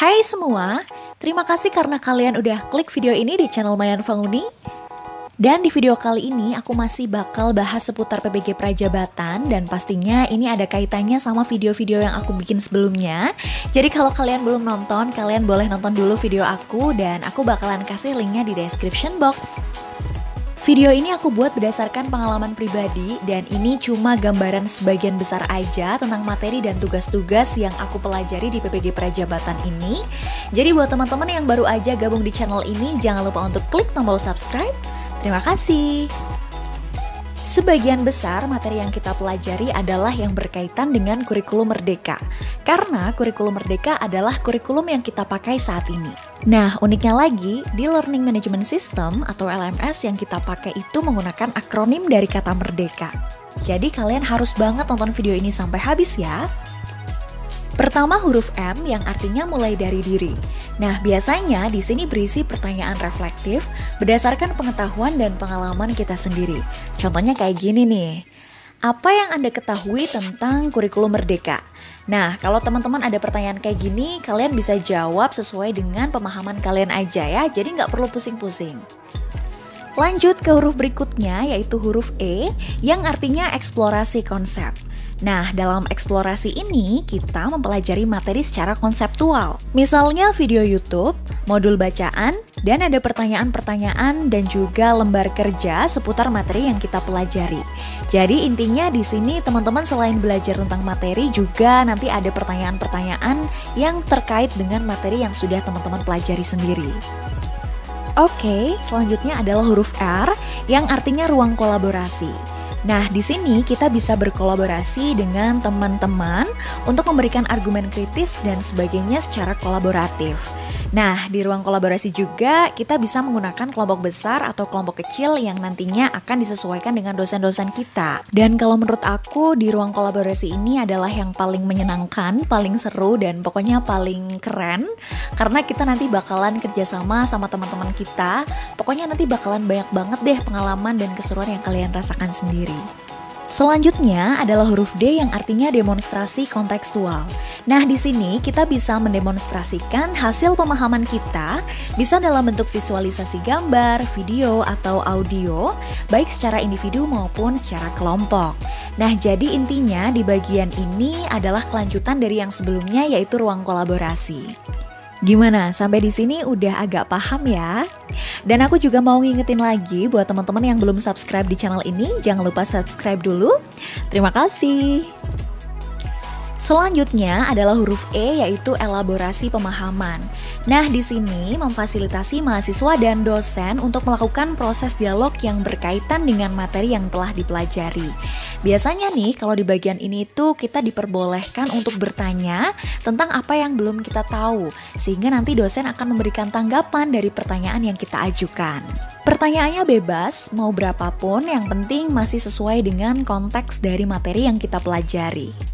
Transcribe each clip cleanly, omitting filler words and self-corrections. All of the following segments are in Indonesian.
Hai semua, terima kasih karena kalian udah klik video ini di channel Mayan Fanguni. Dan di video kali ini aku masih bakal bahas seputar PPG Prajabatan dan pastinya ini ada kaitannya sama video-video yang aku bikin sebelumnya. Jadi kalau kalian belum nonton, kalian boleh nonton dulu video aku dan aku bakalan kasih linknya di description box. Video ini aku buat berdasarkan pengalaman pribadi dan ini cuma gambaran sebagian besar aja tentang materi dan tugas-tugas yang aku pelajari di PPG Prajabatan ini. Jadi buat teman-teman yang baru aja gabung di channel ini, jangan lupa untuk klik tombol subscribe. Terima kasih. Sebagian besar materi yang kita pelajari adalah yang berkaitan dengan kurikulum merdeka. Karena kurikulum merdeka adalah kurikulum yang kita pakai saat ini. Nah, uniknya lagi, di Learning Management System atau LMS yang kita pakai itu menggunakan akronim dari kata merdeka. Jadi kalian harus banget nonton video ini sampai habis ya. Pertama huruf M yang artinya mulai dari diri. Nah, biasanya di sini berisi pertanyaan reflektif berdasarkan pengetahuan dan pengalaman kita sendiri. Contohnya kayak gini nih. Apa yang Anda ketahui tentang kurikulum merdeka? Nah, kalau teman-teman ada pertanyaan kayak gini, kalian bisa jawab sesuai dengan pemahaman kalian aja ya. Jadi nggak perlu pusing-pusing. Lanjut ke huruf berikutnya yaitu huruf E yang artinya eksplorasi konsep. Nah, dalam eksplorasi ini kita mempelajari materi secara konseptual. Misalnya video YouTube, modul bacaan, dan ada pertanyaan-pertanyaan dan juga lembar kerja seputar materi yang kita pelajari. Jadi intinya di sini teman-teman selain belajar tentang materi juga nanti ada pertanyaan-pertanyaan yang terkait dengan materi yang sudah teman-teman pelajari sendiri. Oke, selanjutnya adalah huruf R yang artinya ruang kolaborasi. Nah, di sini kita bisa berkolaborasi dengan teman-teman untuk memberikan argumen kritis dan sebagainya secara kolaboratif. Nah, di ruang kolaborasi juga kita bisa menggunakan kelompok besar atau kelompok kecil yang nantinya akan disesuaikan dengan dosen-dosen kita. Dan kalau menurut aku di ruang kolaborasi ini adalah yang paling menyenangkan, paling seru dan pokoknya paling keren karena kita nanti bakalan kerjasama sama teman-teman kita. Pokoknya nanti bakalan banyak banget deh pengalaman dan keseruan yang kalian rasakan sendiri. Selanjutnya adalah huruf D yang artinya demonstrasi kontekstual. Nah, di sini kita bisa mendemonstrasikan hasil pemahaman kita, bisa dalam bentuk visualisasi gambar, video, atau audio, baik secara individu maupun secara kelompok. Nah, jadi intinya di bagian ini adalah kelanjutan dari yang sebelumnya yaitu ruang kolaborasi. Gimana? Sampai di sini udah agak paham ya? Dan aku juga mau ngingetin lagi buat teman-teman yang belum subscribe di channel ini, jangan lupa subscribe dulu. Terima kasih. Selanjutnya adalah huruf E yaitu elaborasi pemahaman. Nah, di sini memfasilitasi mahasiswa dan dosen untuk melakukan proses dialog yang berkaitan dengan materi yang telah dipelajari. Biasanya nih, kalau di bagian ini tuh kita diperbolehkan untuk bertanya tentang apa yang belum kita tahu, sehingga nanti dosen akan memberikan tanggapan dari pertanyaan yang kita ajukan. Pertanyaannya bebas, mau berapapun, yang penting masih sesuai dengan konteks dari materi yang kita pelajari.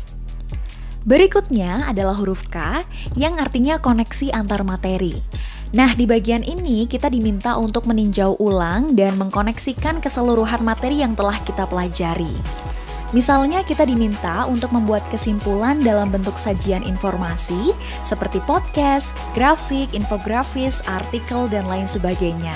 Berikutnya adalah huruf K yang artinya koneksi antar materi. Nah, di bagian ini kita diminta untuk meninjau ulang dan mengkoneksikan keseluruhan materi yang telah kita pelajari. Misalnya kita diminta untuk membuat kesimpulan dalam bentuk sajian informasi seperti podcast, grafik, infografis, artikel, dan lain sebagainya.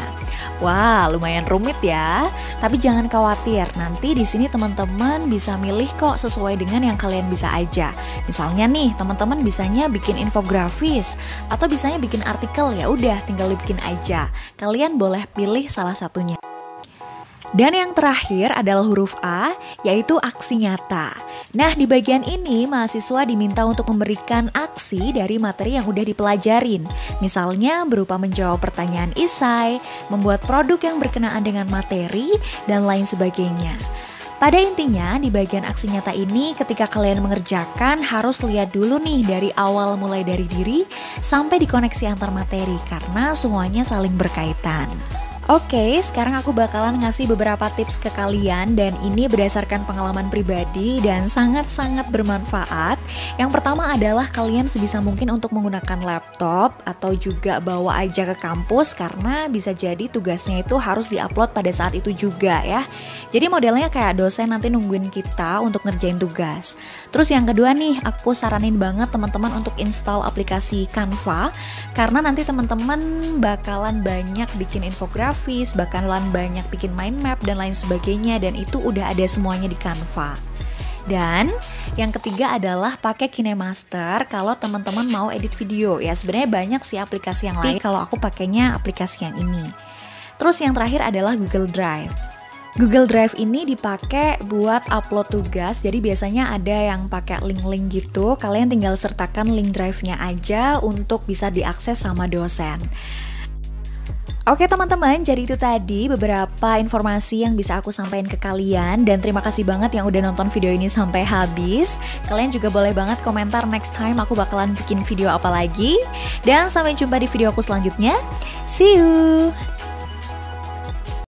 Wah, lumayan rumit ya. Tapi jangan khawatir, nanti di sini teman-teman bisa milih kok sesuai dengan yang kalian bisa aja. Misalnya nih, teman-teman bisanya bikin infografis atau bisanya bikin artikel, ya udah tinggal bikin aja. Kalian boleh pilih salah satunya. Dan yang terakhir adalah huruf A, yaitu aksi nyata. Nah, di bagian ini mahasiswa diminta untuk memberikan aksi dari materi yang udah dipelajarin. Misalnya berupa menjawab pertanyaan esai, membuat produk yang berkenaan dengan materi, dan lain sebagainya. Pada intinya, di bagian aksi nyata ini ketika kalian mengerjakan harus lihat dulu nih dari awal mulai dari diri sampai dikoneksi antar materi karena semuanya saling berkaitan. Oke, sekarang aku bakalan ngasih beberapa tips ke kalian dan ini berdasarkan pengalaman pribadi dan sangat-sangat bermanfaat. Yang pertama adalah kalian sebisa mungkin untuk menggunakan laptop atau juga bawa aja ke kampus karena bisa jadi tugasnya itu harus diupload pada saat itu juga ya. Jadi modelnya kayak dosen nanti nungguin kita untuk ngerjain tugas. Terus yang kedua nih, aku saranin banget teman-teman untuk install aplikasi Canva karena nanti teman-teman bakalan banyak bikin infografis, bakalan banyak bikin mind map dan lain sebagainya, dan itu udah ada semuanya di Canva. Dan yang ketiga adalah pakai KineMaster kalau teman-teman mau edit video. Ya sebenarnya banyak sih aplikasi yang lain, kalau aku pakainya aplikasi yang ini. Terus yang terakhir adalah Google Drive. Google Drive ini dipakai buat upload tugas, jadi biasanya ada yang pakai link-link gitu. Kalian tinggal sertakan link drive-nya aja untuk bisa diakses sama dosen. Oke teman-teman, jadi itu tadi beberapa informasi yang bisa aku sampaikan ke kalian. Dan terima kasih banget yang udah nonton video ini sampai habis. Kalian juga boleh banget komentar next time aku bakalan bikin video apa lagi. Dan sampai jumpa di video aku selanjutnya. See you!